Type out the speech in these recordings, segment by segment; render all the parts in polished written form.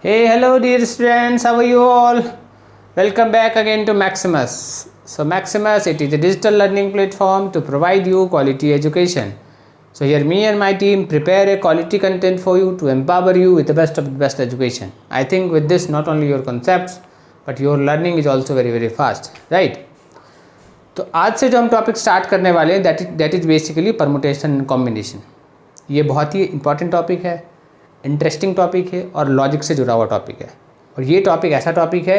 Hey, hello, dear students. How are you all? Welcome back again to Maximus. So, Maximus, it is a digital learning platform to provide you quality education. So, here me and my team prepare a quality content for you to empower you with the best of the best education. I think with this, not only your concepts, but your learning is also very, very fast, right? तो आज से जो हम topic start करने वाले हैं that is basically permutation and combination. ये बहुत ही इंपॉर्टेंट टॉपिक है, इंटरेस्टिंग टॉपिक है और लॉजिक से जुड़ा हुआ टॉपिक है. और ये टॉपिक ऐसा टॉपिक है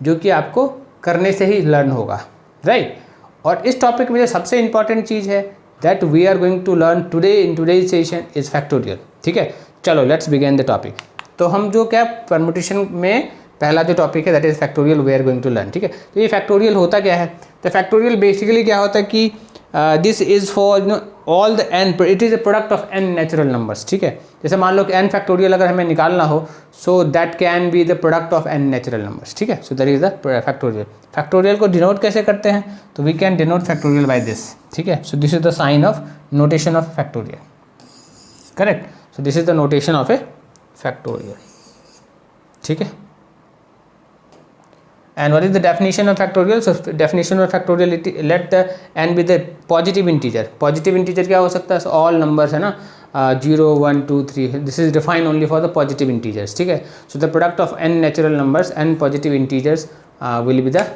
जो कि आपको करने से ही लर्न होगा, राइट. और इस टॉपिक में जो सबसे इंपॉर्टेंट चीज़ है that we are going to learn today in today's session is factorial. ठीक है, चलो लेट्स बिगिन द टॉपिक. तो हम जो क्या परमुटेशन में पहला जो टॉपिक है that is factorial we are going to learn. ठीक है, तो ये फैक्टोरियल होता क्या है? तो फैक्टोरियल बेसिकली क्या होता है कि this is for all the n, it is a product of n natural numbers. ठीक है, जैसे मान लो कि एन फैक्टोरियल अगर हमें निकालना हो so that can be the product of n natural numbers. ठीक है, so that is the factorial. Factorial को डिनोट कैसे करते हैं? तो we can denote factorial by this. ठीक है, so this is the sign of notation of factorial. Correct, so this is the notation of a factorial. ठीक है, and what is the definition of factorial? So definition of factorial, let the n be the positive integer. Positive integer क्या हो सकता है? so all numbers है ना, 0 1 2 3, this is defined only for the positive integers. ठीक है, so the product of n natural numbers and positive integers will be the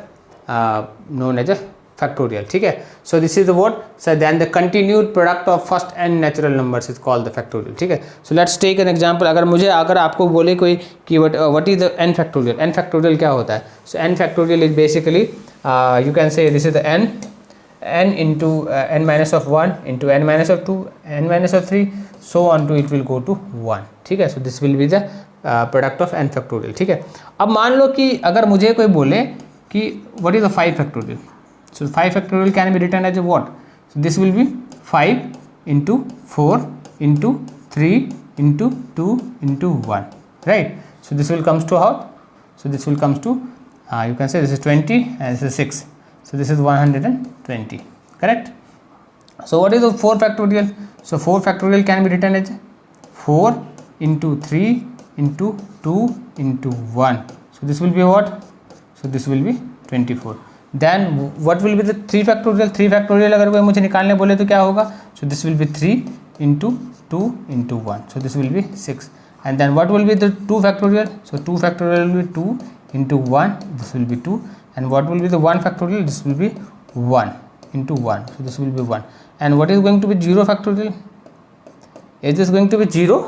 known as a factorial. ठीक है, so this is the what, so then the continued product of first n natural numbers is called the factorial. ठीक है, so let's take an example. अगर आपको बोले कोई कि what is the n factorial? n factorial क्या होता है? so n factorial is basically you can say this is the n into n minus of 1 into n minus of 2 n minus of 3 so on to it will go to 1. ठीक है, so this will be the product of n factorial. ठीक है, अब मान लो कि अगर मुझे कोई बोले कि what is the 5 factorial? So 5 factorial can be written as a what? So this will be 5 into 4 into 3 into 2 into 1, right? So this will comes to how? So this will comes to you can say this is 20 and this is 6. So this is 120, correct? So what is the 4 factorial? So 4 factorial can be written as 4 into 3 into 2 into 1. So this will be what? So this will be 24. Then what will be the 3 factorial? 3 factorial अगर कोई मुझे निकालने बोले तो क्या होगा? So this will be 3 into 2 into 1. So this will be 6. And then what will be the 2 factorial? So 2 factorial will be 2 into 1. This will be 2. And what will be the 1 factorial? This will be 1 into 1. So this will be 1. And what is going to be 0 factorial? Is this going to be 0?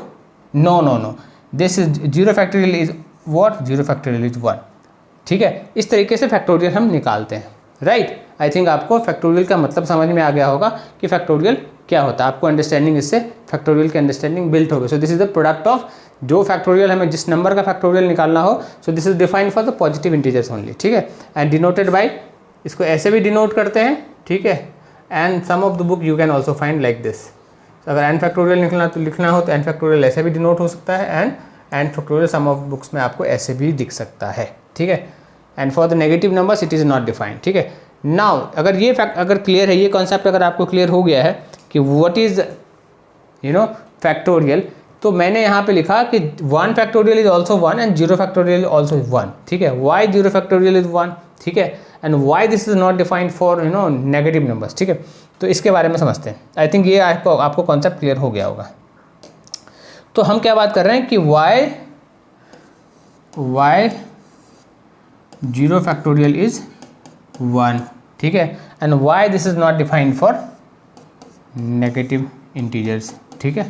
No, no, no. This is 0 factorial is what? 0 factorial is 1. ठीक है, इस तरीके से factorial हम निकालते हैं, right. I think आपको factorial का मतलब समझ में आ गया होगा कि फैक्टोरियल क्या होता है. आपको अंडरस्टैंडिंग इससे फैक्टोरियल की अंडरस्टैंडिंग बिल्ट हो गई. सो this is the product of जो फैक्टोरियल हमें जिस नंबर का फैक्टोरियल निकालना हो. So this is defined for the positive integers only. ठीक है, एंड डिनोटेड बाय, इसको ऐसे भी डिनोट करते हैं. ठीक है, and some of the book you can also find like this. अगर एन फैक्टोरियल लिखना हो तो एन फैक्टोरियल ऐसे भी डिनोट हो सकता है and factorial some of books में आपको ऐसे भी दिख सकता है. ठीक है, and for the negative numbers it is not defined. ठीक है, नाउ अगर ये अगर क्लियर है, ये कॉन्सेप्ट अगर आपको क्लियर हो गया है कि व्हाट इज़ फैक्टोरियल, तो मैंने यहाँ पे लिखा कि 1 factorial is also 1 and 0 factorial also 1. ठीक है, वाई 0 फैक्टोरियल इज 1. ठीक है, and why this is not defined for negative numbers. ठीक है, तो इसके बारे में समझते हैं. आई थिंक ये आपको कॉन्सेप्ट क्लियर हो गया होगा. तो हम क्या बात कर रहे हैं कि वाई 0 factorial is 1. ठीक है, and why this is not defined for negative integers. ठीक है,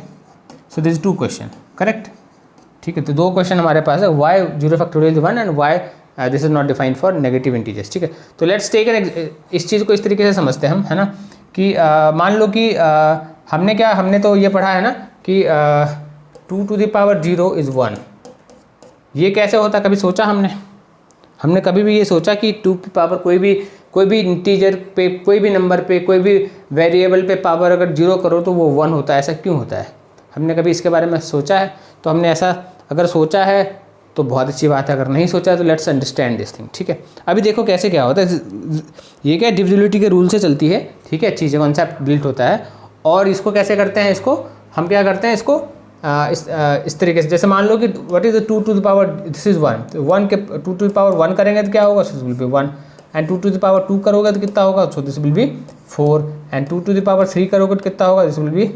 so this is 2 question, correct? ठीक है, तो 2 क्वेश्चन हमारे पास है. why 0 factorial is 1 and why this is not defined for negative integers. ठीक है, तो let's take इस चीज़ को इस तरीके से समझते हैं हम, है ना, कि मान लो कि हमने तो ये पढ़ा है ना कि 2 to the power 0 is 1. ये कैसे होता, कभी सोचा हमने कभी भी ये सोचा कि 2 की पावर कोई भी इंटीजर पे, कोई भी नंबर पे, कोई भी वेरिएबल पे पावर अगर 0 करो तो वो 1 होता है? ऐसा क्यों होता है? हमने कभी इसके बारे में सोचा है? तो हमने ऐसा अगर सोचा है तो बहुत अच्छी बात है, अगर नहीं सोचा तो लेट्स अंडरस्टैंड दिस थिंग. ठीक है, अभी देखो कैसे क्या होता है. ये क्या डिविजिबिलिटी के रूल से चलती है. ठीक है, चीज़ें कॉन्सेप्ट बिल्ट होता है और इसको कैसे करते हैं, इसको हम क्या करते हैं, इसको इस तरीके से, जैसे मान लो कि what is the 2 to the power, this is 1, तो 1 के 2 टू द पावर 1 करेंगे तो क्या होगा, this will be 1, and 2 to the power 2 करोगे तो कितना होगा, so this will be 4, and 2 to the power 3 करोगे तो कितना होगा, दिस विल बी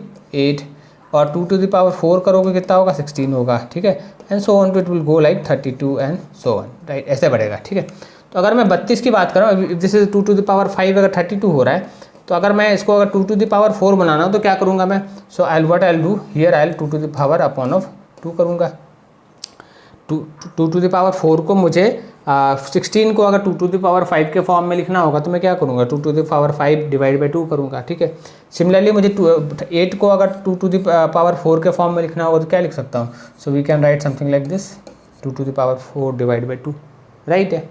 8, और 2 टू द पावर 4 करोगे कितना होगा, 16 होगा, ठीक है, and so on to it will go like 32 and so on, right, ऐसे बढ़ेगा, ठीक है। तो अगर मैं 32 की बात करूँ, this is 2 to the power 5 अगर 32 हो रहा है, तो अगर मैं इसको अगर 2 टू द पावर 4 बनाना हो तो क्या करूँगा मैं, so I what I do here, I 2 to the power upon of 2 करूँगा। 2 टू द पावर 4 को मुझे 16 को अगर 2 टू द पावर 5 के फॉर्म में लिखना होगा तो मैं क्या करूँगा, 2 to the power 5 divide by 2 करूँगा, ठीक है। सिमिलरली मुझे 8 को अगर 2 टू द पावर 4 के फॉर्म में लिखना होगा तो क्या लिख सकता हूँ, so we can write something like this, 2 to the power 4 divide by 2, right है।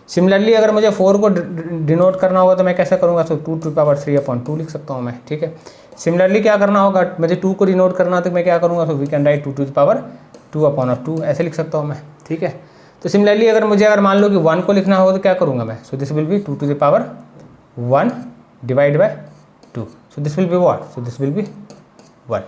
सिमिलरली अगर मुझे 4 को डिनोट करना होगा तो मैं कैसे करूँगा, सो 2 टू द पावर 3 अपॉन 2 लिख सकता हूँ मैं, ठीक है। सिमिलरली क्या करना होगा, मुझे 2 को डिनोट करना हो तो मैं क्या करूँगा, so we can write 2 to the power 2 upon of 2, ऐसे लिख सकता हूँ मैं, ठीक है। तो सिमिलरली अगर मान लो कि 1 को लिखना होगा तो क्या करूँगा मैं, so this will be 2 to the power 1 divide by 2, so this will be what, so this will be 1,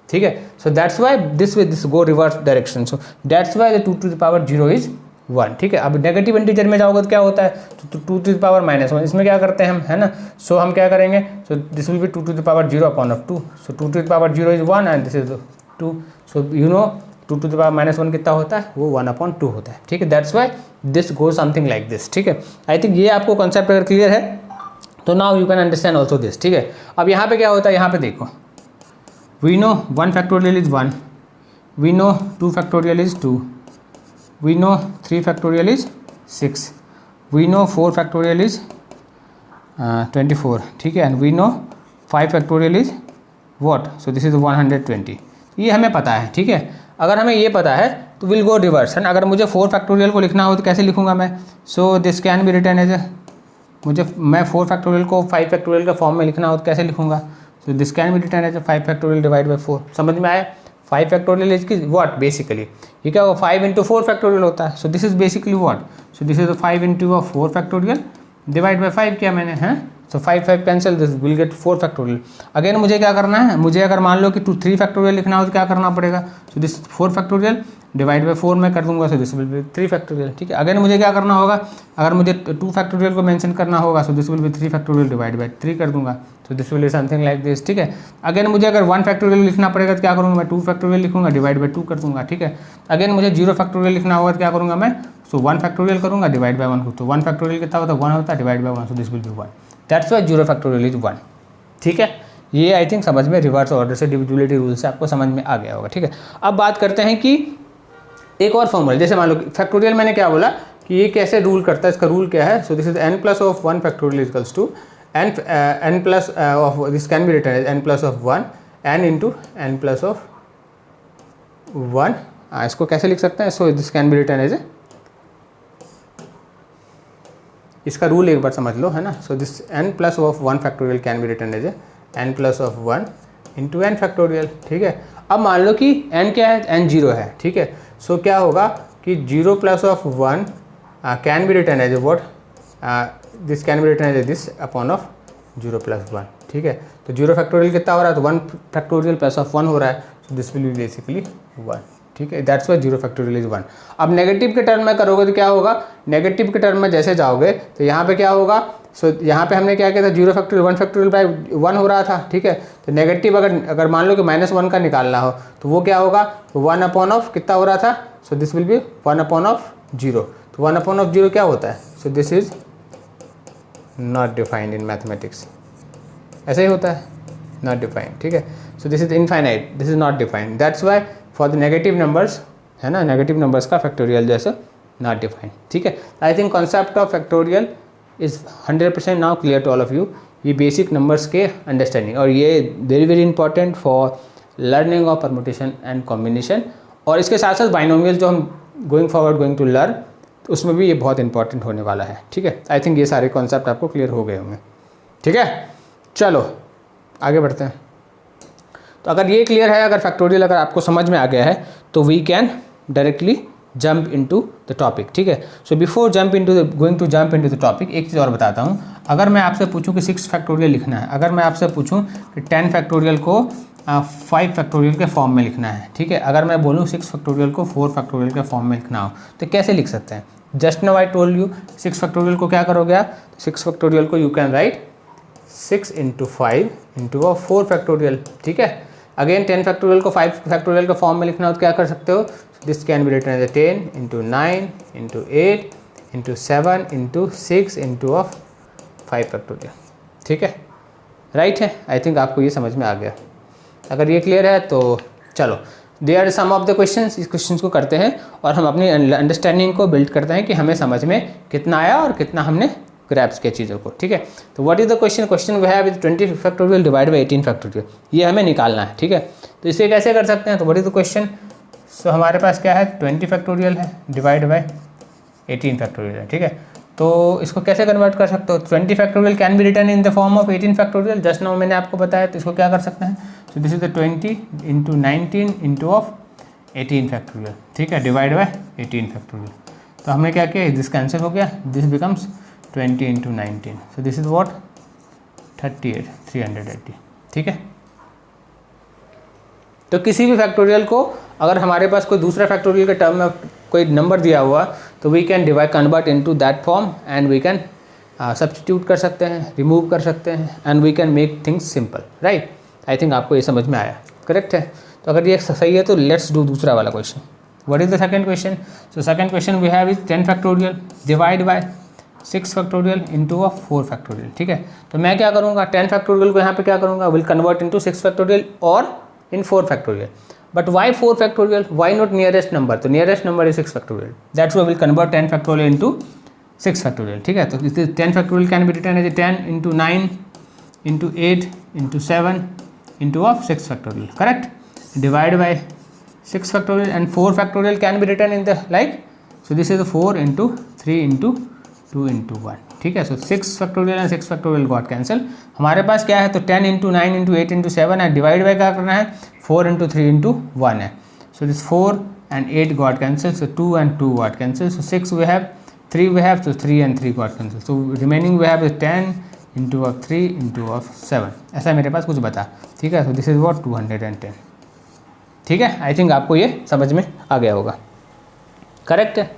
ठीक है। So that's why this go reverse direction, so that's why the 2 to the power 0 is 1, ठीक है। अब negative integer में जाओगे तो क्या होता है, तो 2 टू द पावर -1, इसमें क्या करते हैं हम, है ना, सो हम क्या करेंगे, so this will be 2 to the power 0 upon of 2, so 2 to the power 0 is 1 and this is 2, so you know 2 to the power -1 कितना होता है, वो 1 अपॉन 2 होता है, ठीक है। That's why this go something like this, ठीक है। आई थिंक ये आपको कॉन्सेप्ट अगर क्लियर है तो now you can understand also this, ठीक है। अब यहाँ पे क्या होता है, यहाँ पे देखो, we know 1 factorial is 1, we know 2 factorial is 2, we know 3 factorial is 6, we know 4 factorial is 24, ठीक है, and we know 5 factorial is what, so this is 120, ये हमें पता है, ठीक है। अगर हमें ये पता है तो विल गो रिवर्स, है ना। अगर मुझे 4 फैक्टोरियल को लिखना हो तो कैसे लिखूंगा मैं, so this can be written as मैं 4 फैक्टोरियल को 5 फैक्टोरियल के फॉर्म में लिखना हो तो कैसे लिखूंगा, so this can be written as 5 factorial divide by 4, समझ में आया। 5 फैक्टोरियल इज की व्हाट, बेसिकली ये क्या होगा, 5 इंटू 4 फैक्टोरियल होता है, so this is basically what, so this is 5 into 4 factorial divide by 5 किया मैंने, हैं, so 5 cancel, this will get 4 factorial. Again मुझे क्या करना है, मुझे अगर मान लो कि 3 फैक्टोरियल लिखना हो तो क्या करना पड़ेगा, सो दिस 4 फैक्टोरियल डिवाइड बाई 4 में कर दूंगा, सो दिस विल बी 3 फैक्टोरियल, ठीक है। अगेन मुझे क्या करना होगा, अगर मुझे 2 फैक्टोरियल को मेंशन करना होगा, so this will be 3 factorial divide by 3 कर दूंगा, सो this will be something like this, ठीक है। अगेन मुझे अगर 1 फैक्टोरियल लिखना पड़ेगा तो क्या करूँगा मैं, 2 फैक्टोरियल लिखूंगा डिवाइड बाई 2 कर दूंगा, ठीक है। अगेन मुझे 0 फैक्टोरियल लिखना होगा तो क्या करूँगा मैं, सो 1 फैक्टोरियल करूँगा डिवाइड बाई 1, तो 1 फैक्टोरियल कितना होता है, 1 होता है divide by 1, so this will be 1, that's why 0 factorial is 1, ठीक है। ये आई थिंक समझ में रिवर्स ऑर्डर से डिविजिबिलिटी रूल से आपको समझ में आ गया होगा, ठीक है। अब बात करते हैं कि एक और फॉर्मूला, जैसे मान लो फैक्टोरियल मैंने क्या बोला कि ये कैसे रूल करता है, इसका रूल क्या है, so this is n plus of 1 factorial equals to n plus of, this can be written as n plus of 1 n into n plus of 1, इसको कैसे लिख सकते हैं, so this can be written as, इसका rule एक बार समझ लो, है ना, so this n plus of 1 factorial can be written as n plus of 1 into n factorial, ठीक है। अब मान लो कि n क्या है, n 0 है, ठीक है। सो क्या होगा कि 0 plus of 1 can be written as what, this can be written as this upon of 0 plus 1, ठीक है। तो 0 फैक्टोरियल कितना हो रहा है, तो 1 फैक्टोरियल प्लस ऑफ 1 हो रहा है, so this will B basically 1, ठीक है। That's why 0 factorial is 1। अब नेगेटिव के टर्म में करोगे तो क्या होगा, नेगेटिव के टर्म में जैसे जाओगे तो यहाँ पे क्या होगा, सो यहाँ पे हमने क्या किया था, 0 फैक्टोरियल 1 फैक्टोरियल बाई 1 हो रहा था, ठीक है। तो नेगेटिव अगर मान लो कि -1 का निकालना हो तो वो क्या होगा, 1 अपॉन ऑफ कितना हो रहा था, so this will be 1 upon of 0, तो 1 अपॉन ऑफ 0 क्या होता है, so this is not defined in mathematics, ऐसे ही होता है, नॉट डिफाइंड, ठीक है। So this is infinite, this is not defined, that's why for the negative numbers, है ना, नेगेटिव नंबर्स का फैक्टोरियल जैसे नॉट डिफाइंड, ठीक है। I think concept of factorial is 100% now clear to all of you, ये basic numbers के understanding, और ये very important for learning of permutation and combination, और इसके साथ साथ बाइनोमियल जो हम गोइंग टू लर्न, तो उसमें भी ये बहुत इंपॉर्टेंट होने वाला है, ठीक है। आई थिंक ये सारे कॉन्सेप्ट आपको क्लियर हो गए होंगे, ठीक है। चलो आगे बढ़ते हैं। तो अगर ये क्लियर है, अगर फैक्टोरियल अगर आपको समझ में आ गया है, तो we can directly jump into the topic, ठीक है। So before going to jump into the topic, एक चीज़ और बताता हूँ। अगर मैं आपसे पूछूं कि 6 फैक्टोरियल लिखना है, अगर मैं आपसे पूछूं कि 10 फैक्टोरियल को 5 फैक्टोरियल के फॉर्म में लिखना है, ठीक है। अगर मैं बोलूँ 6 फैक्टोरियल को 4 फैक्टोरियल के फॉर्म में लिखना हो तो कैसे लिख सकते हैं? Just now I told you 6 factorial को क्या करोगे आप? 6 फैक्टोरियल को you can write 6 into 5 into 4 factorial, ठीक है। अगेन 10 फैक्टोरियल को 5 फैक्टोरियल के फॉर्म में लिखना हो तो क्या कर सकते हो? This can be written as 10 into 9 into 8 into 7 into 6 into 5 factorial, ठीक है, राइट है। आई थिंक आपको ये समझ में आ गया। अगर ये क्लियर है तो चलो, there are some of the questions, इस क्वेश्चंस को करते हैं और हम अपनी अंडरस्टैंडिंग को बिल्ड करते हैं कि हमें समझ में कितना आया और कितना हमने ग्रैप्स किया चीज़ों को, ठीक है। तो what is the question? Question we have is 20 factorial divide by 18 factorial, ये हमें निकालना है, ठीक है। तो इसे कैसे कर सकते हैं? तो व्हाट इज द क्वेश्चन? सो हमारे पास क्या है? 20 फैक्टोरियल है डिवाइड बाई 18 फैक्टोरियल है, ठीक है। तो इसको कैसे कन्वर्ट कर सकते हो? 20 factorial can be written in the form of 18 factorial, just now मैंने आपको बताया। तो इसको क्या कर सकते हैं? So this is the 20 into 19 into 18 factorial, ठीक है, डिवाइड बाय 18 फैक्टोरियल। तो हमने क्या किया? दिस कैंसिल हो गया, this becomes 20 into 19, so this is what 38 380, ठीक है। तो किसी भी फैक्टोरियल को अगर हमारे पास कोई दूसरा फैक्टोरियल के टर्म में कोई नंबर दिया हुआ तो we can divide convert into that form and we can substitute कर सकते हैं, रिमूव कर सकते हैं and we can make things simple, right. I think आपको ये समझ में आया, करेक्ट है। तो अगर ये सही है तो लेट्स डू दूसरा वाला question. What is the second question? So second question we have is 10 factorial divide by 6 factorial into 4 factorial, ठीक है। तो मैं क्या करूँगा? 10 फैक्टोरियल को यहाँ पे क्या करूँगा? विल कन्वर्ट इंटू 6 फैक्टोरियल और in 4 factorial. But why 4 factorial? Why not nearest number? तो nearest number is 6 factorial. That's why we'll convert 10 factorial into 6 factorial, ठीक है। तो this is 10 factorial can be written as 10 into 9 into 8 into 7 into 6 factorial, correct? Divide by 6 factorial and 4 factorial can be written in the like, so this is 4 into 3 into 2 into 1, ठीक है। सो 6 factorial and 6 factorial got cancel. हमारे पास क्या है? तो 10 into 9 into 8 into 7 है, divide by क्या करना है? 4 इंटू 3 इंटू 1 है। So this 4 and 8 got cancel, so 2 and 2 got cancel, so 6 we have, 3 we have, so 3 and 3 got cancel, so remaining we have 10 into 3 into 7, ऐसा मेरे पास कुछ बता, ठीक है। सो दिस इज वॉट 210, ठीक है। आई थिंक आपको ये समझ में आ गया होगा, करेक्ट है।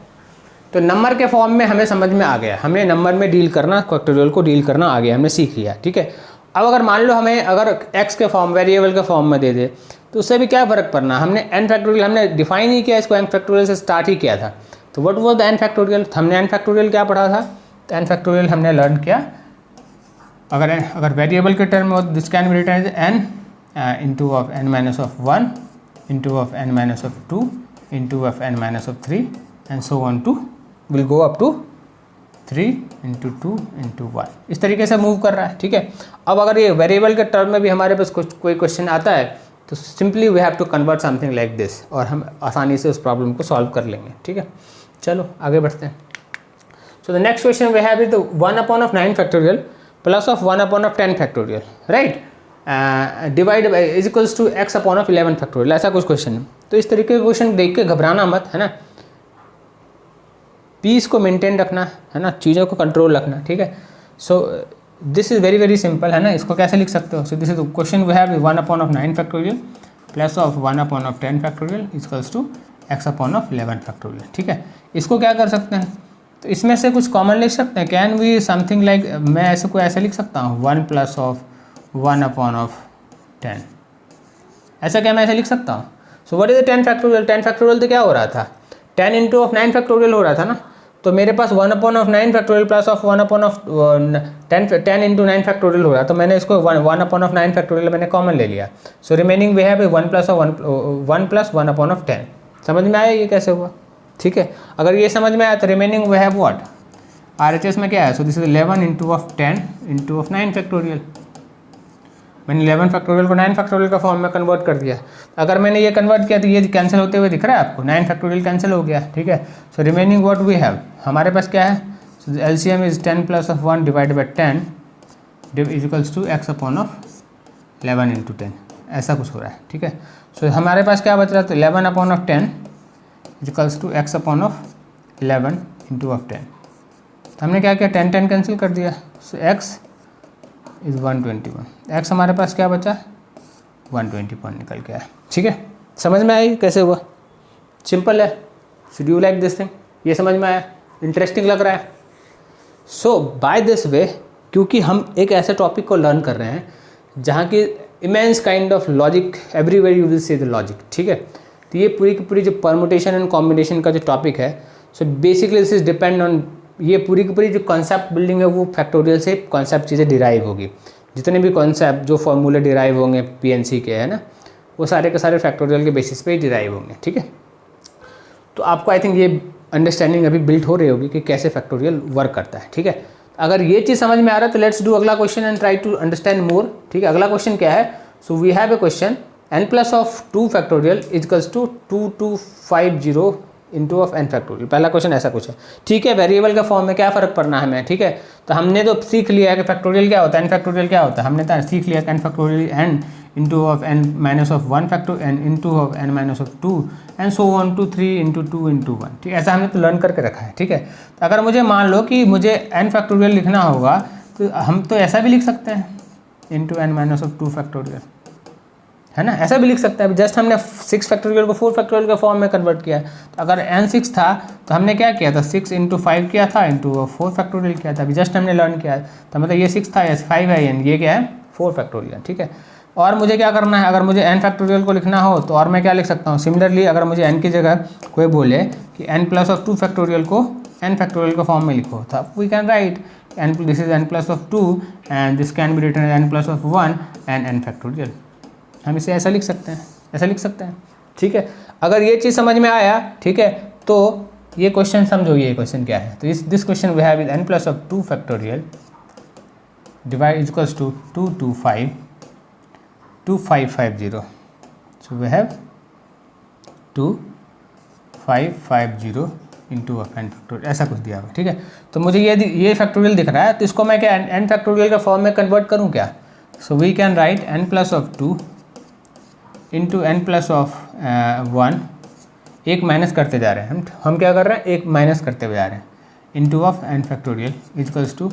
तो नंबर के फॉर्म में हमें समझ में आ गया, हमने नंबर में डील करना, फैक्टोरियल को डील करना आ गया, हमने सीख लिया, ठीक है। अब अगर मान लो हमें अगर एक्स के फॉर्म, वेरिएबल के फॉर्म में दे दे तो उससे भी क्या फ़र्क पड़ना? हमने एन फैक्टोरियल हमने डिफाइन ही किया, इसको एन फैक्टोरियल से स्टार्ट ही किया था। तो what was the n factorial? हमने एन फैक्टोरियल क्या पढ़ा था? तो एन फैक्टोरियल हमने लर्न किया, अगर वेरिएबल के टर्म में this can be written as n into of n minus of 1 into of n minus of 2 into of n minus of 3 and so on to will go up to 3 into 2 into 1, इस तरीके से move कर रहा है, ठीक है। अब अगर ये वेरिएबल के टर्म में भी हमारे पास कोई क्वेश्चन आता है तो simply we have to convert something like this और हम आसानी से उस प्रॉब्लम को सॉल्व कर लेंगे, ठीक है। चलो आगे बढ़ते हैं। So the next question we have is the 1/9 factorial plus of 1/10 factorial, right, divide by is equals to x/11 factorial, ऐसा कुछ क्वेश्चन है। तो इस तरीके के क्वेश्चन देख के घबराना मत, है ना। पीस को मेंटेन रखना, है ना, चीज़ों को कंट्रोल रखना, ठीक है। So this is very very simple, है ना। इसको कैसे लिख सकते हो? So this is question we have 1/9 factorial plus of 1/10 factorial equals to x/11 factorial, ठीक है। इसको क्या कर सकते हैं? तो इसमें से कुछ कॉमन लिख सकते हैं। कैन वी समथिंग लाइक, मैं ऐसे को ऐसे लिख सकता हूँ 1 प्लस ऑफ 1/10, ऐसा क्या मैं ऐसे लिख सकता हूँ? सो what is the 10 factorial? 10 factorial तो क्या हो रहा था? 10 इंटू ऑफ 9 फैक्टोरियल हो रहा था ना। तो मेरे पास 1/9 factorial plus of 10 into 9 factorial हो रहा, तो मैंने इसको 1/9 फैक्टोरियल मैंने कॉमन ले लिया। So remaining we have 1 plus 1/10। समझ में आया ये कैसे हुआ? ठीक है। अगर ये समझ में आया तो remaining we have what, RHS में क्या है? So this is 11 into of 10 into of 9 factorial. मैंने 11 फैक्टोरियल को 9 फैक्टोरियल का फॉर्म में कन्वर्ट कर दिया। अगर मैंने ये कन्वर्ट किया तो ये कैंसिल होते हुए दिख रहा है आपको, 9 फैक्टोरियल कैंसिल हो गया, ठीक है। So remaining what we have, हमारे पास क्या है? So LCM is 10 plus of 1 divide by 10 is equals to x/11 into 10, ऐसा कुछ हो रहा है, ठीक है। सो हमारे पास क्या बच रहा है? तो 11/10 is equals to x/11 into of 10। तो हमने क्या किया? 10 कैंसिल कर दिया। सो x इज़ 121। x हमारे पास क्या बचा? 120 पॉइंट निकल के आया। ठीक है, समझ में आई कैसे हुआ? सिंपल है। Should you like this thing? ये समझ में आया? इंटरेस्टिंग लग रहा है? सो बाय दिस वे, क्योंकि हम एक ऐसे टॉपिक को लर्न कर रहे हैं जहाँ की immense kind of logic, everywhere you will see the logic. ठीक है, तो ये पूरी की पूरी जो परमुटेशन एंड कॉम्बिनेशन का जो टॉपिक है, so basically this is depend on, ये पूरी की पूरी जो कॉन्सेप्ट बिल्डिंग है वो फैक्टोरियल से कॉन्सेप्ट चीज़ें डिराइव होगी। जितने भी कॉन्सेप्ट जो फॉर्मूले डिराइव होंगे पीएनसी के, है ना, वो सारे के सारे फैक्टोरियल के बेसिस पे ही डिराइव होंगे। ठीक है, तो आपको आई थिंक ये अंडरस्टैंडिंग अभी बिल्ड हो रही होगी कि कैसे फैक्टोरियल वर्क करता है। ठीक है, अगर ये चीज़ समझ में आ रहा है तो लेट्स डू अगला question and try to understand more. ठीक है, अगला क्वेश्चन क्या है? So we have a question n+2 factorial equals to 2250 into of n factorial. पहला क्वेश्चन ऐसा कुछ है। ठीक है, वेरिएबल का फॉर्म में क्या फ़र्क पड़ना है हमें? ठीक है, तो हमने तो सीख लिया है कि फैक्टोरियल क्या होता है, n फैक्टोरियल क्या होता है, हमने तो सीख लिया कि n factorial n into of n minus of 1 factorial n into of n minus of 2 and so on to 3 into 2 into 1। ठीक है, ऐसा हमने तो लर्न करके रखा है। ठीक है, तो अगर मुझे मान लो कि मुझे n फैक्टोरियल लिखना होगा तो हम तो ऐसा भी लिख सकते हैं, into n minus of 2 factorial, है ना, ऐसा भी लिख सकते हैं। जस्ट हमने 6 फैक्टोरियल को 4 फैक्टोरियल के फॉर्म में कन्वर्ट किया है। तो अगर n 6 था तो हमने क्या किया था, 6 इंटू 5 किया था, इंटू 4 फैक्टोरियल किया था। अभी जस्ट हमने लर्न किया है, तो मतलब ये 6 था, ये 5 है, ये क्या है, 4 फैक्टोरियल। ठीक है, और मुझे क्या करना है, अगर मुझे n फैक्टोरियल को लिखना हो तो और मैं क्या लिख सकता हूँ, सिमिलरली अगर मुझे n की जगह कोई बोले कि n+2 फैक्टोरियल को n फैक्टोरियल के फॉर्म में लिखो, तो we can write this is n+2 and this can be written n+1 and n factorial. हम इसे ऐसा लिख सकते हैं, ऐसा लिख सकते हैं। ठीक है, अगर ये चीज़ समझ में आया, ठीक है, तो ये क्वेश्चन समझो, ये क्वेश्चन क्या है। तो this question we have is n+2 factorial divide equals to 2550। So we have 2550 into of n factorial, ऐसा कुछ दिया हुआ है। ठीक है, तो मुझे ये फैक्टोरियल दिख रहा है, तो इसको मैं क्या n फैक्टोरियल का फॉर्म में कन्वर्ट करूँ क्या? So we can write n+2 into n+1, एक माइनस करते जा रहे हैं हम क्या कर रहे हैं, एक माइनस करते हुए जा रहे हैं, into of n factorial equals to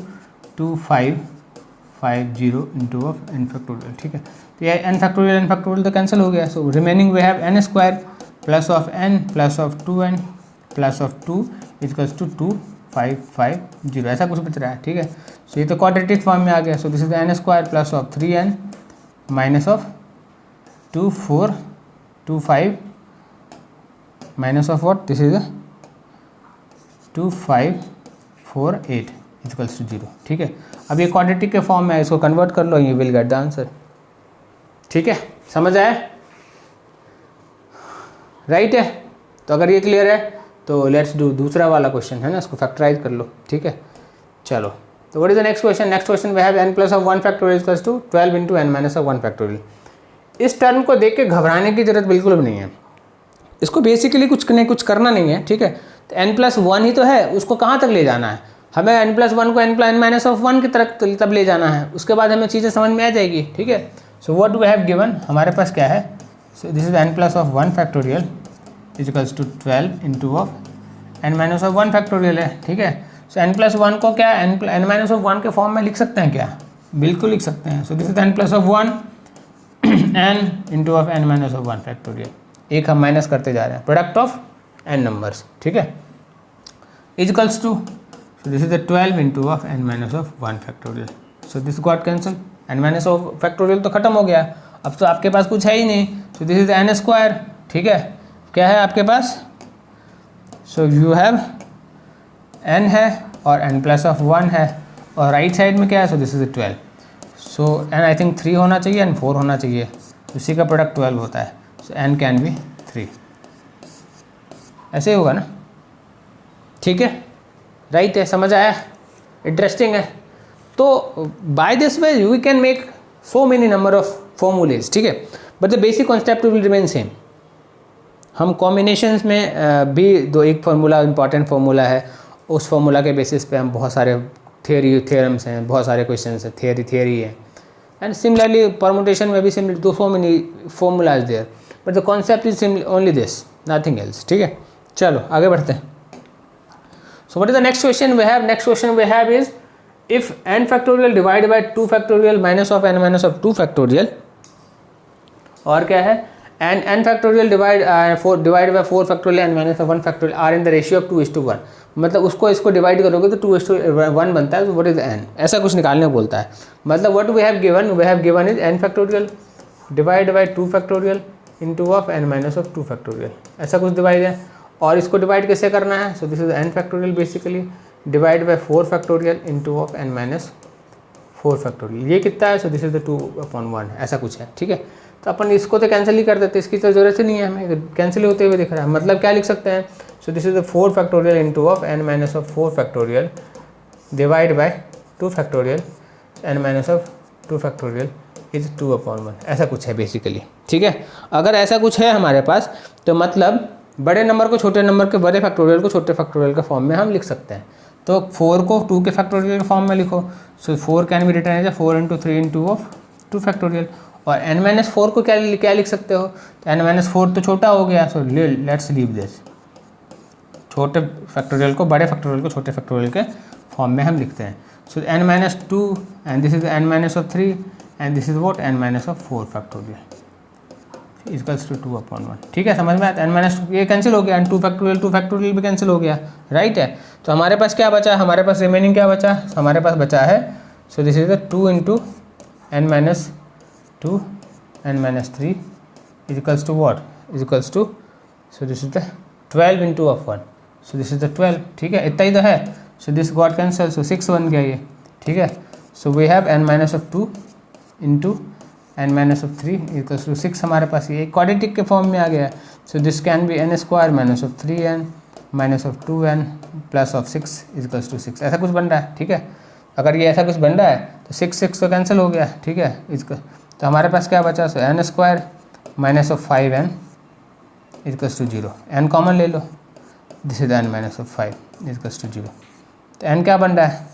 2550 into of n factorial. ठीक है, तो ये n फैक्टोरियल तो कैंसिल हो गया। So remaining we have n square plus of n plus of 2n plus of 2 equals to 2550, ऐसा कुछ बच रहा है। ठीक है, सो ये तो क्वाड्रेटिक फॉर्म में आ गया। So this is n square plus of 3n minus of 2425 minus of what, this is 2548 equals to 0। ठीक है, अब ये क्वाड्रेटिक के फॉर्म में है, इसको कन्वर्ट कर लो, you will get the answer. ठीक है, समझ आया? राइट है, तो अगर ये क्लियर है तो लेट्स डू दूसरा वाला क्वेश्चन, है ना, इसको फैक्टराइज कर लो। ठीक है, चलो, तो what is the next question? Next question we have n+1 factorial equals to 12 into n minus of 1 factorial. इस टर्म को देख के घबराने की जरूरत बिल्कुल भी नहीं है, इसको बेसिकली कुछ करना नहीं है। ठीक है, तो n+1 ही तो है, उसको कहाँ तक ले जाना है हमें, n+1 को n माइनस ऑफ 1 की तरफ तब ले जाना है, उसके बाद हमें चीज़ें समझ में आ जाएगी। ठीक है, so what we have given, हमारे पास क्या है, so this is n+1 factorial equals to 12 into of n minus of 1 factorial है। ठीक है, सो n+1 को क्या n माइनस ऑफ 1 के फॉर्म में लिख सकते हैं क्या? बिल्कुल लिख सकते हैं। So this is n+1 n into of n minus of 1 factorial, एक हम माइनस करते जा रहे हैं, प्रोडक्ट ऑफ n नंबर्स। ठीक है, equals to, so this is the 12 into of n minus of 1 factorial. So this got cancel, n minus of factorial तो खत्म हो गया, अब तो आपके पास कुछ है ही नहीं। सो दिस इज n स्क्वायर। ठीक है, क्या है आपके पास, सो यू हैव n है और n+1 है, और राइट साइड में क्या है, so this is 12। So n I think 3 होना चाहिए, n 4 होना चाहिए, उसी का प्रोडक्ट 12 होता है। सो n कैन बी 3, ऐसे ही होगा ना? ठीक है, राइट है, समझ आया? इंटरेस्टिंग है। तो by this way we can make so many number of formulae. ठीक है, but the basic concept will remain same. हम कॉम्बिनेशंस में भी एक फार्मूला इंपॉर्टेंट फार्मूला है, उस फार्मूला के बेसिस पे हम बहुत सारे थ्योरम्स हैं, बहुत सारे क्वेश्चंस हैं, थियरी है। एंड सिमिलरली परमुटेशन में भी similar so many formulas there, but the concept is only this, nothing else. ठीक है, चलो आगे बढ़ते हैं। So what is the next question we have? Next question we have is if n factorial divided by 2 factorial minus of n minus of 2 factorial और क्या है n factorial divide by 4 factorial n minus 1 factorial are in the ratio of 2:1, मतलब उसको इसको divide करोगे तो 2:1 बनता है, तो व्हाट इज n, ऐसा कुछ निकालने को बोलता है। मतलब what we have given is n factorial divide by 2 factorial into of n minus of 2 factorial, ऐसा कुछ डिवाइड है। और इसको डिवाइड कैसे करना है, so this is n factorial basically divide by 4 factorial into of n minus 4 factorial, ये कितना है, सो दिस इज द 2/1, ऐसा कुछ है। ठीक है, तो अपन इसको तो कैंसिल ही कर देते, इसकी तो जरूरत ही नहीं है हमें, कैंसिल होते हुए दिख रहा है। मतलब क्या लिख सकते हैं, so this is the 4 factorial into of n minus of 4 factorial divide by 2 factorial n minus of 2 factorial is 2/1, ऐसा कुछ है बेसिकली। ठीक है, अगर ऐसा कुछ है हमारे पास तो मतलब बड़े नंबर को छोटे नंबर के बड़े फैक्टोरियल को छोटे फैक्टोरियल के फॉर्म में हम लिख सकते हैं। तो 4 को 2 के फैक्टोरियल के फॉर्म में लिखो, so 4 can be written as 4 into 3 into of 2 factorial. और n माइनस 4 को क्या लिख सकते हो, तो n माइनस 4 तो छोटा हो गया, सो लेट्स लीव दिस, छोटे फैक्टोरियल को बड़े फैक्टोरियल को छोटे फैक्टोरियल के फॉर्म में हम लिखते हैं। So n minus 2 and this is n minus of 3 and this is what n minus of 4 factorial equals to 2/1। ठीक है, समझ में आता है। n माइनस ये कैंसिल हो गया, 2 फैक्टोरियल भी कैंसिल हो गया, राइट है। तो हमारे पास क्या बचा, हमारे पास रिमेनिंग क्या बचा, हमारे पास बचा है, so this is the 2 into n minus 2 n minus 3 equals to what equals to, so this is the 12 into of 1, so this is the 12। ठीक है, इतना ही तो है, so this got cancel, so 6 बन गया ये। ठीक है, so we have n minus of 2 into n minus of 3 equals to 6, हमारे पास ये क्वाड्रेटिक के फॉर्म में आ गया। So this can be n square minus of 3n minus of 2n plus of 6 equals to 6, ऐसा कुछ बन रहा है। ठीक है, अगर ये ऐसा कुछ बन रहा है तो 6 तो कैंसिल हो गया। ठीक है, इसका तो हमारे पास क्या बचा, so n square minus of 5n equals to 0, n common ले लो, this is n minus of 5 equals to 0। तो n क्या बन रहा है,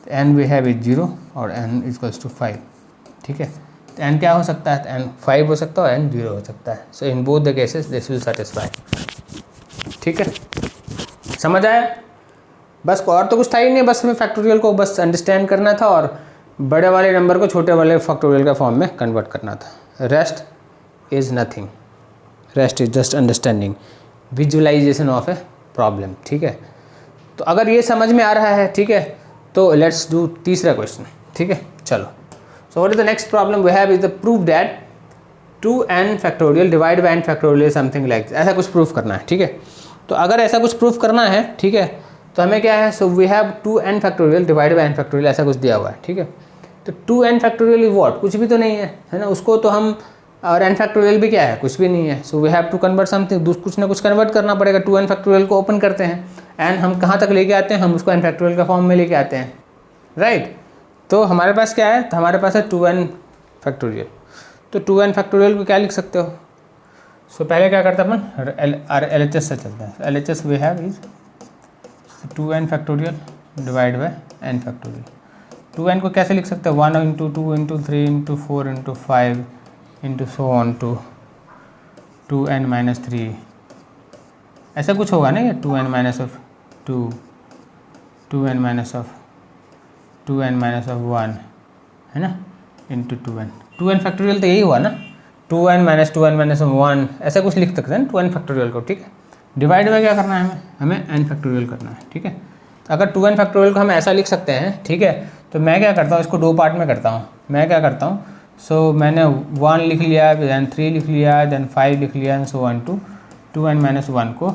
तो n वी हैव इज 0 और n इक्वल्स टू 5। ठीक है, तो n क्या हो सकता है, तो n 5 हो सकता है और n 0 हो सकता है। So in both the cases this will satisfy. ठीक है, समझ आया, बस और तो कुछ था ही नहीं, बस हमें फैक्टोरियल को बस अंडरस्टैंड करना था और बड़े वाले नंबर को छोटे वाले फैक्टोरियल का फॉर्म में कन्वर्ट करना था। Rest is nothing, rest is just understanding visualisation of a problem. ठीक है, तो अगर ये समझ में आ रहा है, ठीक है, तो लेट्स डू तीसरा क्वेश्चन। ठीक है, चलो, so what is the next problem we have is the proof that 2n factorial divide by n factorial something like, ऐसा कुछ प्रूफ करना है। ठीक है, तो अगर ऐसा कुछ प्रूफ करना है, ठीक है, तो हमें क्या है, so we have 2n factorial divide by n factorial, ऐसा कुछ दिया हुआ है। ठीक है, तो 2n फैक्टोरियल इज व्हाट, कुछ भी तो नहीं है ना, उसको तो हम, और n फैक्टोरियल भी क्या है, कुछ भी नहीं है। So we have to convert something, कुछ ना कुछ कन्वर्ट करना पड़ेगा। 2n फैक्टोरियल को ओपन करते हैं, एंड हम कहाँ तक लेके आते हैं, हम उसको n फैक्टोरियल का फॉर्म में लेके आते हैं, राइट। तो हमारे पास क्या है, तो हमारे पास है 2n फैक्टोरियल। तो 2n फैक्टोरियल को क्या लिख सकते हो, सो पहले क्या करते हैं अपन, LHS से चलते हैं। LHS we have is 2n factorial divide by n factorial. 2n को कैसे लिख सकते हैं, 1 into 2 into 3 into 4 into 5 into so on to 2n minus 3, ऐसा कुछ होगा ना, ये 2n minus of 2, 2n minus of 2n minus of 1 है ना, इंटू 2n फैक्टोरियल तो यही हुआ ना, 2n माइनस 1 ऐसा कुछ लिख सकते हैं ना 2n फैक्टोरियल को। ठीक है, डिवाइड में क्या करना है, हमें n फैक्टोरियल करना है। ठीक है, तो अगर 2n फैक्टोरियल को हम ऐसा लिख सकते हैं, ठीक है, तो मैं क्या करता हूँ, इसको 2 पार्ट में करता हूँ। मैं क्या करता हूँ, सो मैंने 1 लिख लिया, दैन 3 लिख लिया, दैन 5 लिख लिया, and so on to 2n minus 1 को,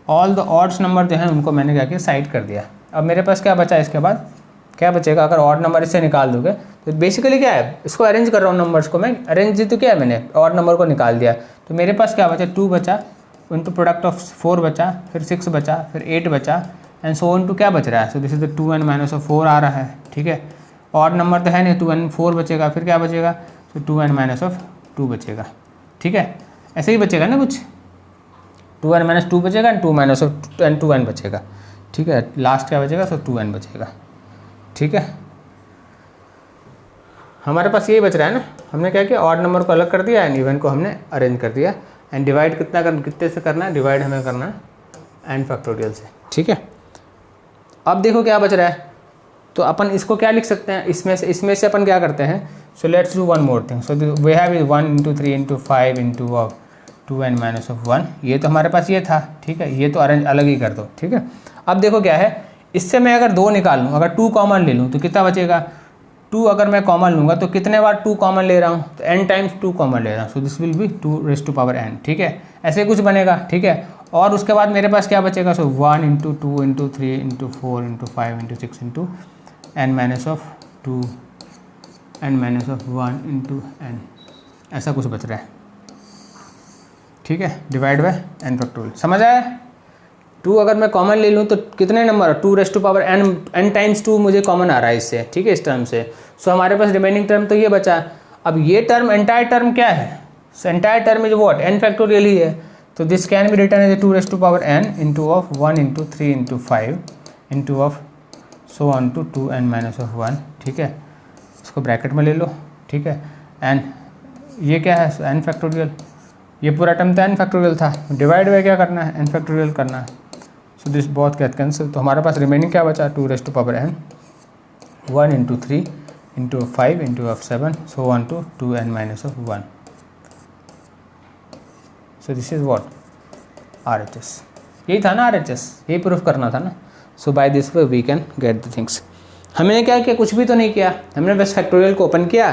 ऑल द ऑड्स नंबर जो हैं उनको मैंने क्या किया, साइड कर दिया। अब मेरे पास क्या बचा, इसके बाद क्या बचेगा, अगर ऑड नंबर इससे निकाल दोगे तो बेसिकली क्या है, इसको अरेंज कर रहा हूँ नंबर्स को मैं, अरेंज तो क्या है, मैंने ऑड नंबर को निकाल दिया। तो मेरे पास क्या बचा, 2 बचा, इंटू प्रोडक्ट ऑफ 4 बचा, फिर 6 बचा, फिर 8 बचा, एंड सो ऑन टू क्या बच रहा है, so this is the 2n minus of 4 आ रहा है। ठीक है, ऑड नंबर तो है नहीं, 2n 4 बचेगा, फिर क्या बचेगा, तो 2n माइनस ऑफ 2 बचेगा। ठीक है, ऐसे ही बचेगा ना कुछ, 2n माइनस 2 बचेगा एंड 2 माइनस ऑफ 2n बचेगा। ठीक है, लास्ट क्या बचेगा, सो 2n बचेगा। ठीक है, हमारे पास यही बच रहा है ना, हमने क्या किया, ऑड नंबर को अलग कर दिया एंड इवन को हमने अरेंज कर दिया, एंड डिवाइड कितने से करना है, डिवाइड हमें करना है n फैक्टोरियल से। ठीक है, अब देखो क्या बच रहा है, तो अपन इसको क्या लिख सकते हैं, इसमें से अपन क्या करते हैं, So let's do one more thing. So we have 1 into 3 into 5 into of 2n minus of 1. ये तो हमारे पास ये था, ठीक है, ये तो अरेंज अलग ही कर दो, ठीक है. अब देखो क्या है, इससे मैं अगर 2 निकाल लूँ, अगर 2 कॉमन ले लूँ तो कितना बचेगा. 2 अगर मैं कॉमन लूँगा तो कितने बार 2 कॉमन ले रहा हूँ, तो n टाइम्स 2 कॉमन ले रहा हूँ. सो this will be 2 raised to power n, ठीक है, ऐसे कुछ बनेगा, ठीक है. और उसके बाद मेरे पास क्या बचेगा. सो 1 into 2 into 3 into 4 into 5 into 6 into n minus of 2 n minus of 1 into n, ऐसा कुछ बच रहा है, ठीक है, डिवाइड बाय n फैक्टोरियल. समझ आया. 2 अगर मैं कॉमन ले लूँ तो कितने number, 2 raised to power n times 2 मुझे कॉमन आ रहा है इससे, ठीक है, इस टर्म से. सो हमारे पास रिमेनिंग टर्म तो ये बचा. अब ये टर्म एंटायर टर्म क्या है. So entire term is what, n factorial ही है. तो this can be written as 2 raised to power n into of 1 into 3 into 5 into of so on to 2n minus of 1, ठीक है. इसको bracket में ले लो, ठीक है. एंड ये क्या है, n फैक्टोरियल. ये पूरा टर्म तो n फैक्टोरियल था, डिवाइड बाय क्या करना है, n फैक्टोरियल करना है. सो दिस बहुत क्या कैंसिल. तो हमारे पास रिमेनिंग क्या बचा, 2 raised to power n 1 into 3 into 5 into of 7 so on to 2n minus of 1. So this is what, RHS. यही था ना RHS, यही प्रूफ करना था ना. So by this way we can get the things. हमने क्या किया, कुछ भी तो नहीं किया, हमने बस फैक्टोरियल को ओपन किया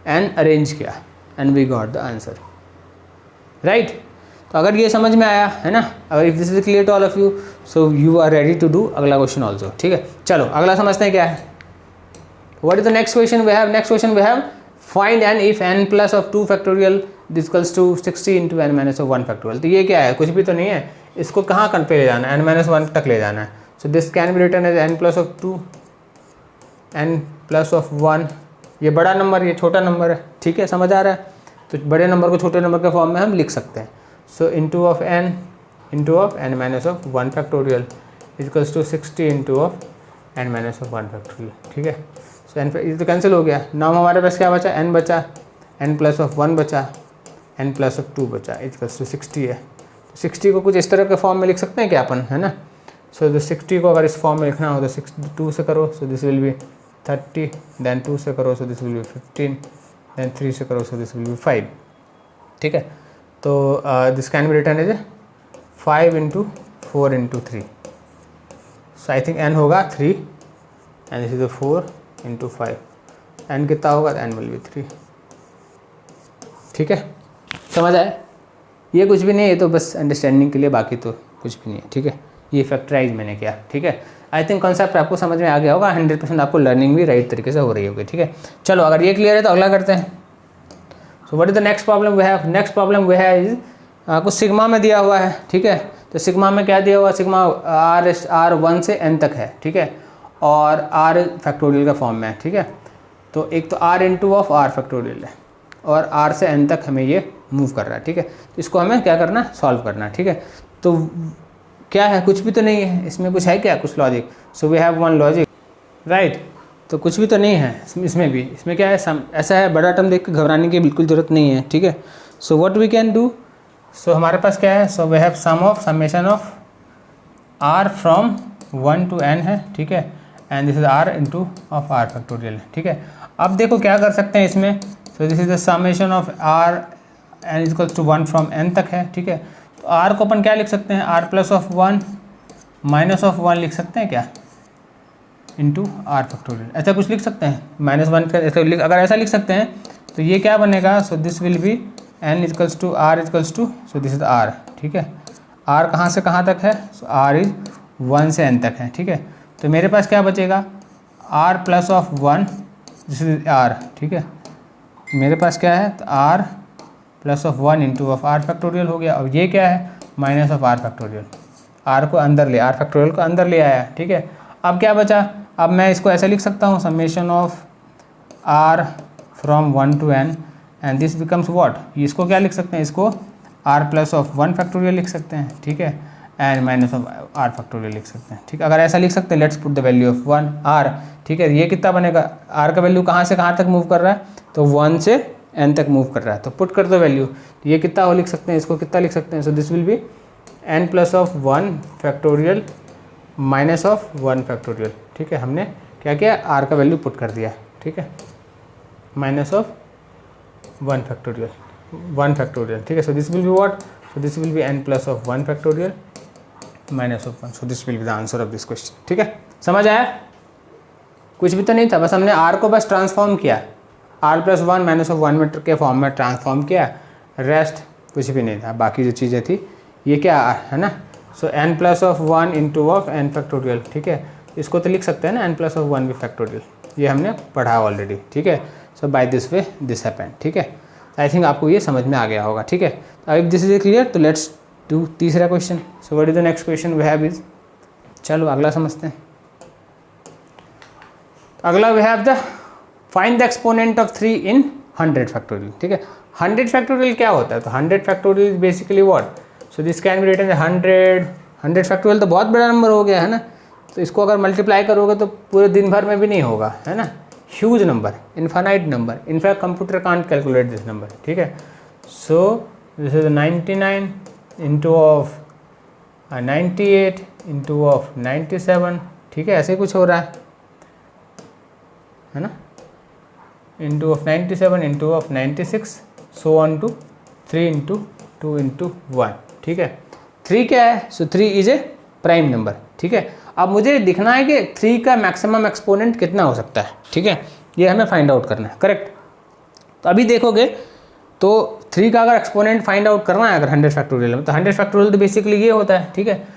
एंड अरेंज किया and we got the answer, right. तो अगर ये समझ में आया है ना, अगर if this is clear to all of you, so you are ready to do अगला क्वेश्चन ऑल्सो, ठीक है. चलो अगला समझते हैं क्या है. What is the next question we have. Next question we have find n if n plus of 2 factorial equals to 60 into n minus of 1 factorial. तो ये क्या है, कुछ भी तो नहीं है, इसको कहाँ कन पे ले जाना है, n माइनस 1 तक ले जाना है. So this can be written as n plus of 2 n plus of 1. ये बड़ा नंबर, ये छोटा नंबर है, ठीक है, समझ आ रहा है. तो बड़े नंबर को छोटे नंबर के फॉर्म में हम लिख सकते हैं. So into of n minus of 1 factorial equals to 60 into of n minus of 1 factorial, ठीक है. सो n ये तो कैंसिल हो गया. नाउ हमारे पास क्या बचा, n बचा, n प्लस ऑफ 1 बचा, n प्लस ऑफ 2 बचा, इक्वल्स टू 60 है. 60 को कुछ इस तरह के फॉर्म में लिख सकते हैं क्या अपन, है ना. सो तो 60 को अगर इस फॉर्म में लिखना हो तो 2 से करो, so this will be 30, then 2 से करो, so this will be 15, then 3 से करो, सो दिस विल बी 5, ठीक है. तो this can be written as 5 into 4 into 3. So I think n होगा 3 and this is 4 into 5. n कितना होगा, n विल बी 3, ठीक है. समझ आए. ये कुछ भी नहीं है, ये तो बस अंडरस्टैंडिंग के लिए, बाकी तो कुछ भी नहीं है, ठीक है. ये फैक्टराइज मैंने किया, ठीक है. आई थिंक कॉन्सेप्ट आपको समझ में आ गया होगा. 100% आपको लर्निंग भी राइट तरीके से हो रही होगी, ठीक है. चलो अगर ये क्लियर है तो अगला करते हैं. So what is the next problem we have. Next problem we have is कुछ सिग्मा में दिया हुआ है, ठीक है. तो सिग्मा में क्या दिया हुआ, सिग्मा r 1 से n तक है, ठीक है, और r फैक्टोरियल का फॉर्म में है, ठीक है. तो एक तो r into of r factorial है और r से n तक हमें ये मूव कर रहा है, ठीक है. तो इसको हमें क्या करना है, सॉल्व करना है, ठीक है. तो क्या है, कुछ भी तो नहीं है इसमें, कुछ है क्या, कुछ logic. So we have one logic, right. तो कुछ भी तो नहीं है इसमें भी. इसमें क्या है, ऐसा है, बड़ा टर्म देख के घबराने की बिल्कुल ज़रूरत नहीं है, ठीक है. So what we can do, so हमारे पास क्या है, so we have summation of r from 1 to n है, ठीक है, and this is r into of r factorial है, ठीक है. अब देखो क्या कर सकते हैं इसमें. So this is the summation of r n equals to 1 from n तक है, ठीक है. तो r को अपन क्या लिख सकते हैं, r plus of 1 minus of 1 लिख सकते हैं क्या, इंटू r फैक्टोरियल. ऐसा कुछ लिख सकते हैं, -1 का. अगर ऐसा लिख सकते हैं तो ये क्या बनेगा, so this will be n equals to r equals to, so this is r, ठीक है. r कहाँ से कहाँ तक है, सो r इज 1 से n तक है, ठीक है. तो मेरे पास क्या बचेगा, r plus of 1, this is r, ठीक है. मेरे पास क्या है, तो r plus of 1 into of r factorial हो गया. और ये क्या है, minus of r factorial. r को अंदर ले, r फैक्टोरियल को अंदर ले आया, ठीक है. अब क्या बचा, अब मैं इसको ऐसे लिख सकता हूँ, summation of r from 1 to n and this becomes what. इसको क्या लिख सकते हैं, इसको r प्लस ऑफ 1 फैक्टोरियल लिख सकते हैं, ठीक है, and minus of r factorial लिख सकते हैं, ठीक है. अगर ऐसा लिख सकते हैं, let's put the value of 1 r, ठीक है. ये कितना बनेगा, r का वैल्यू कहाँ से कहाँ तक मूव कर रहा है, तो 1 से n तक मूव कर रहा है. तो पुट कर दो वैल्यू, तो ये कितना हो लिख सकते हैं, इसको कितना लिख सकते हैं. So this will be n plus of 1 factorial minus of 1 factorial, ठीक है. हमने क्या किया, r का वैल्यू पुट कर दिया, ठीक है. माइनस ऑफ 1 फैक्टोरियल, ठीक है. So this will be what, so this will be n plus of 1 factorial minus of 1. So this will be the answer of this question. ठीक है, समझ आया? कुछ भी तो नहीं था, बस हमने r को बस ट्रांसफॉर्म किया, r plus 1 minus of 1 metre के फॉर्म में ट्रांसफॉर्म किया, रेस्ट कुछ भी नहीं था. बाकी जो चीज़ें थी ये क्या है ना, सो n plus of 1 into of n factorial. ठीक है, इसको तो लिख सकते हैं ना n प्लस ऑफ 1 भी फैक्टोरियल, ये हमने पढ़ा ऑलरेडी. ठीक है, so by this way this happened. ठीक है, आई थिंक आपको ये समझ में आ गया होगा. ठीक है, इफ दिस इज क्लियर तो लेट्स डू तीसरा question. So what is the next question we have is, चलो अगला समझते हैं. अगला we have the find the exponent of 3 in 100 factorial. ठीक है, 100 फैक्टोरियल क्या होता है, तो 100 factorial is basically what, so this can be written 100 factorial तो बहुत बड़ा नंबर हो गया है ना, तो इसको अगर मल्टीप्लाई करोगे तो पूरे दिन भर में भी नहीं होगा, है ना. Huge number, infinite number, in fact computer can't calculate this number. ठीक है, so this is 99 into of 98 into of 97. ठीक है, ऐसे कुछ हो रहा है ना, into of 97 into of 96 so on to 3 into 2 into 1. ठीक है, 3 क्या है, so 3 is a prime number. ठीक है, अब मुझे दिखना है कि 3 का मैक्सिमम एक्सपोनेंट कितना हो सकता है. ठीक है, ये हमें फाइंड आउट करना है. करेक्ट, तो अभी देखोगे तो 3 का अगर एक्सपोनेंट फाइंड आउट करना है अगर 100 फैक्टोरियल में, तो 100 फैक्टोरियल तो बेसिकली ये होता है. ठीक है,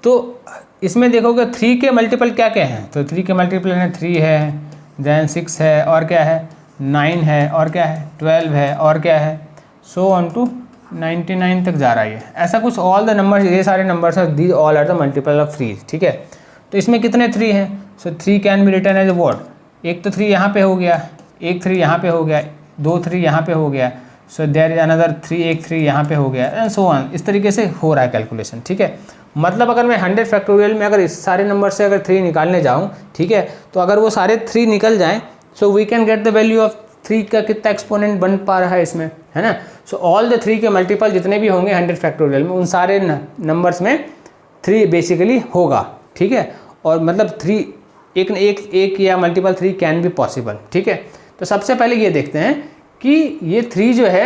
तो इसमें देखोगे 3 के मल्टीपल क्या क्या हैं, तो 3 के मल्टीपल है 3 है, देन 6 है, और क्या है 9 है, और क्या है 12 है, और क्या है सो ऑन टू 99 तक जा रहा है. ऐसा कुछ ऑल द नंबर्स, ये सारे नंबर्स हैं, these all are the multiple of 3. ठीक है, तो इसमें कितने 3 हैं, so 3 can be written as what, एक तो 3 यहाँ पे हो गया, एक 3 यहाँ पे हो गया, 2 3 यहाँ पे हो गया, सो देयर इज अनदर 3, एक 3 यहाँ पे हो गया, एंड सो ऑन. इस तरीके से हो रहा है कैलकुलेशन. ठीक है, मतलब अगर मैं 100 फैक्टोरियल में अगर इस सारे नंबर से अगर 3 निकालने जाऊँ, ठीक है, तो अगर वो सारे 3 निकल जाएँ, so we can get the value of 3 का कितना एक्सपोनेंट बन पा रहा है इसमें, है ना. सो ऑल द 3 के मल्टीपल जितने भी होंगे 100 फैक्टोरियल में, उन सारे नंबर्स में 3 बेसिकली होगा. ठीक है, और मतलब 3 एक या मल्टीपल 3 कैन बी पॉसिबल. ठीक है, तो सबसे पहले ये देखते हैं कि ये 3 जो है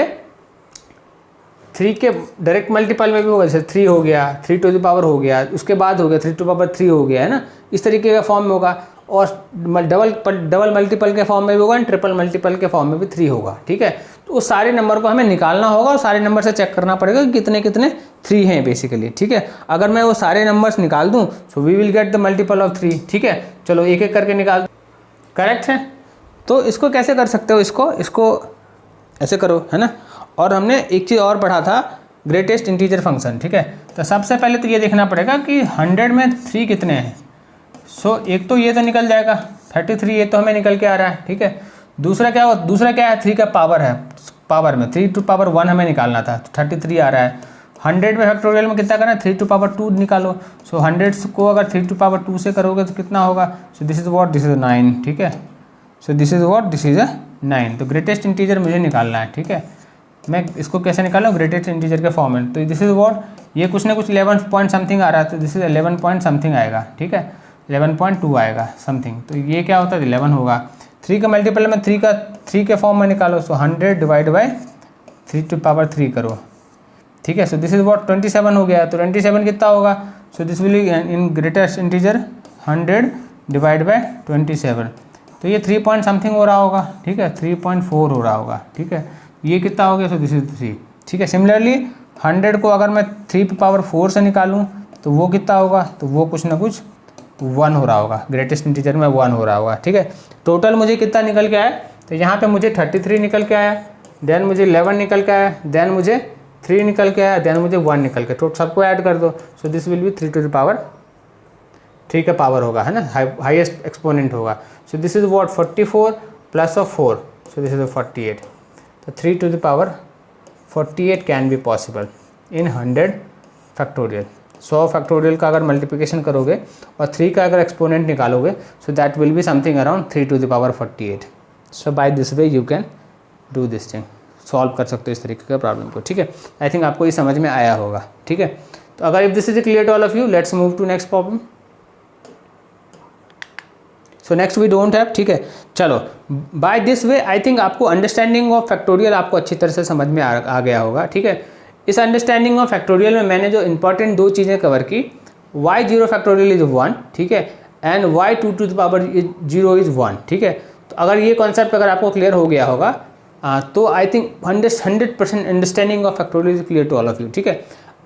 3 के डायरेक्ट मल्टीपल में भी होगा, जैसे 3 हो गया, 3 टू द पावर हो गया, उसके बाद हो गया 3 टू पावर 3 हो गया, है ना. इस तरीके का फॉर्म में होगा, और डबल मल्टीपल के फॉर्म में भी होगा, एंड ट्रिपल मल्टीपल के फॉर्म में भी 3 होगा. ठीक है, तो उस सारे नंबर को हमें निकालना होगा और सारे नंबर से चेक करना पड़ेगा कि कितने कितने 3 हैं बेसिकली. ठीक है, अगर मैं वो सारे नंबर्स निकाल दूं so we will get the multiple of 3. ठीक है, चलो एक एक करके निकाल. करेक्ट है, तो इसको कैसे कर सकते हो, इसको ऐसे करो, है ना. और हमने एक चीज़ और पढ़ा था, ग्रेटेस्ट इंटीजर फंक्शन. ठीक है, तो सबसे पहले तो ये देखना पड़ेगा कि 100 में 3 कितने हैं. सो एक तो ये तो निकल जाएगा 33, ये तो हमें निकल के आ रहा है. ठीक है, दूसरा क्या है 3 का पावर है, पावर में 3 टू पावर 1 हमें निकालना था, तो 33 आ रहा है. 100 में फैक्टोरियल में कितना करना है, 3 टू पावर 2 निकालो. सो 100 को अगर 3 टू पावर 2 से करोगे तो कितना होगा, so this is what, this is 9. ठीक है, so this is what, this is 9. तो ग्रेटेस्ट इंटीजर मुझे निकालना है. ठीक है, मैं इसको कैसे निकालूँ, ग्रेटेस्ट इंटीजर के फॉर्म में. तो दिस इज व्हाट, ये कुछ ना कुछ 11 पॉइंट समथिंग आ रहा है, तो दिस इज 11 पॉइंट समथिंग आएगा. ठीक है, 11.2 आएगा समथिंग. तो ये क्या होता है 11 होगा. 3 का मल्टीपल में 3 के फॉर्म में निकालो, सो 100 डिवाइड बाई 3 टू पावर 3 करो. ठीक है, सो दिस इज व्हाट 27 हो गया. तो 27 कितना होगा, so this will in greatest integer 100 divide by 27. तो ये 3 पॉइंट समथिंग हो रहा होगा. ठीक है, 3.4 हो रहा होगा. ठीक है, ये कितना हो गया, सो दिस इज 3. ठीक है, सिमिलरली 100 को अगर मैं 3 की पावर 4 से निकालूँ तो वो कितना होगा, तो वो कुछ ना कुछ 1 हो रहा होगा, ग्रेटेस्ट इंटीजर में 1 हो रहा होगा. ठीक है, टोटल मुझे कितना निकल के आया, तो यहाँ पे मुझे 33 निकल के आया, देन मुझे 11 निकल के आया, देन मुझे 3 निकल के आया, देन मुझे 1 निकल के, टोटल सबको ऐड कर दो. So this will be 3 to the power 3 का पावर होगा, है ना, हाईएस्ट एक्सपोनेंट होगा. So this is what 44 plus of 4, so this is 48. तो 3 to the power 48 can be possible in 100 factorial. 100 factorial का अगर मल्टीप्लिकेशन करोगे और 3 का अगर एक्सपोनेंट निकालोगे, so that will be something around 3 to the power 48. So by this way you can do this thing, solve कर सकते हो इस तरीके के प्रॉब्लम को. ठीक है, आई थिंक आपको ये समझ में आया होगा. ठीक है, तो अगर if this is clear to all of you, let's move to next problem. So next we don't have, ठीक है। चलो, by this way I think आपको अंडरस्टैंडिंग ऑफ फैक्टोरियल आपको अच्छी तरह से समझ में आ गया होगा, ठीक है। इस अंडरस्टैंडिंग ऑफ फैक्टोरियल में मैंने जो इंपॉर्टेंट दो चीज़ें कवर की, y जीरो फैक्टोरियल इज 1, ठीक है, and y 2 to the power 0 is 1, ठीक है। तो अगर ये कॉन्सेप्ट अगर आपको क्लियर हो गया होगा तो I think 100% understanding of factorial is clear to all of you, ठीक है।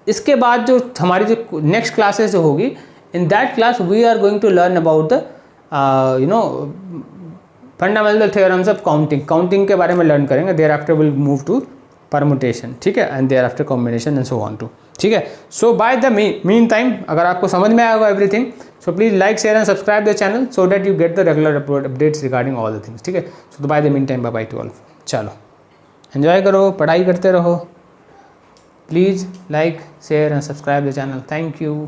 इसके बाद जो हमारी जो नेक्स्ट क्लासेस जो होगी, in that class we are going to learn about the fundamental theorems of counting के बारे में लर्न करेंगे। Thereafter will move to permutation, ठीक है, and thereafter combination and so on too, ठीक है। So by the mean time अगर आपको समझ में आएगा everything, so please like share and subscribe the channel so that you get the regular updates regarding all the things, ठीक है। So by the mean time, bye bye to all. चलो enjoy करो, पढ़ाई करते रहो, please like share and subscribe the channel. Thank you.